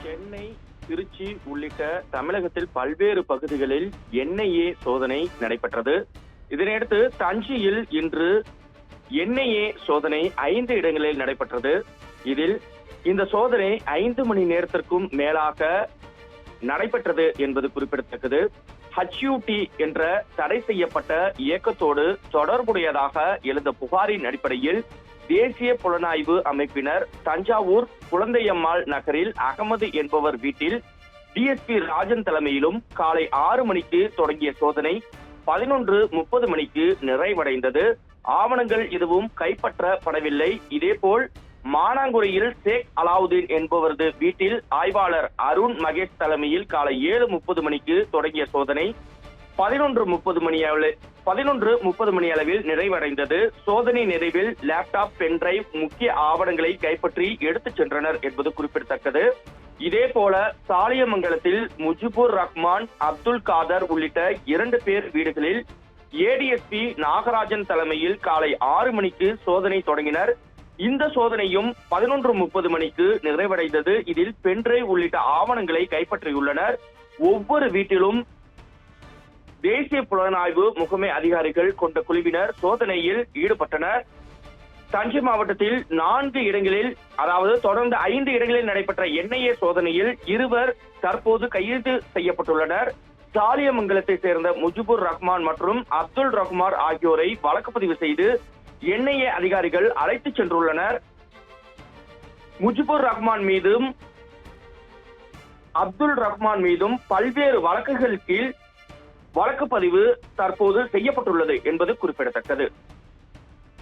சென்னை, திருச்சி உள்ளிட்ட தமிழகத்தில் பல்வேறு பகுதிகளில் என்ஐஏ சோதனை நடைபெற்றது. இதனையடுத்து தஞ்சையில் இன்று என்ஐஏ சோதனை 5 இடங்களில் நடைபெற்றது. இதில் இந்த சோதனை 5 மணி நேரத்திற்கும் மேலாக நடைபெற்றது என்பது குறிப்பிடத்தக்கது. HUT என்ற தடை செய்யப்பட்ட இயக்கத்தோடு தொடர்புடையதாக எழுந்த புகாரின் அடிப்படையில் தேசிய புலனாய்வு அமைப்பினர் தஞ்சாவூர் குழந்தையம்மாள் நகரில் அகமது என்பவர் வீட்டில் DSP ராஜன் தலைமையிலும் காலை 6 மணிக்கு தொடங்கிய சோதனை 11:30 மணிக்கு நிறைவடைந்தது. ஆவணங்கள் எதுவும் கைப்பற்றப்படவில்லை. இதேபோல் மானாங்குடியில் ஷேக் அலாவுதீன் என்பவரது வீட்டில் ஆய்வாளர் அருண் மகேஷ் தலைமையில் காலை 7:30 மணிக்கு தொடங்கிய சோதனை 11:30 மணி அளவில் நிறைவடைந்தது. சோதனை நிறைவில் லேப்டாப், பென்டிரைவ், முக்கிய ஆவணங்களை கைப்பற்றி எடுத்துச் சென்றனர் என்பது குறிப்பிடத்தக்கது. இதேபோல சாலியமங்கலத்தில் முஜிபுர் ரஹ்மான், அப்துல் காதர் உள்ளிட்ட 2 பேர் வீடுகளில் ADSP நாகராஜன் தலைமையில் காலை 6 மணிக்கு சோதனை தொடங்கினர். இந்த சோதனையும் 11:30 மணிக்கு நிறைவடைந்தது. இதில் பென்டிரைவ் உள்ளிட்ட ஆவணங்களை கைப்பற்றியுள்ளனர். ஒவ்வொரு வீட்டிலும் தேசிய புலனாய்வு முகமை அதிகாரிகள் கொண்ட குழுவினர் சோதனையில் ஈடுபட்டனர். தஞ்சை மாவட்டத்தில் 4 இடங்களில், அதாவது தொடர்ந்து 5 இடங்களில் நடைபெற்ற என்ஐஏ சோதனையில் 2 தற்போது கைது செய்யப்பட்டுள்ளனர். சாலியமங்கலத்தை சேர்ந்த முஜிபுர் ரஹ்மான் மற்றும் அப்துல் ரஹ்மான் ஆகியோரை வழக்கு பதிவு செய்து என்ஐஏ அதிகாரிகள் அழைத்துச் சென்றுள்ளனர். முஜிபுர் ரஹ்மான் மீதும் அப்துல் ரஹ்மான் மீதும் பல்வேறு வழக்குகள் கீழ் வழக்கு பதிவு தற்போது செய்யப்பட்டுள்ளது என்பது குறிப்பிடத்தக்கது.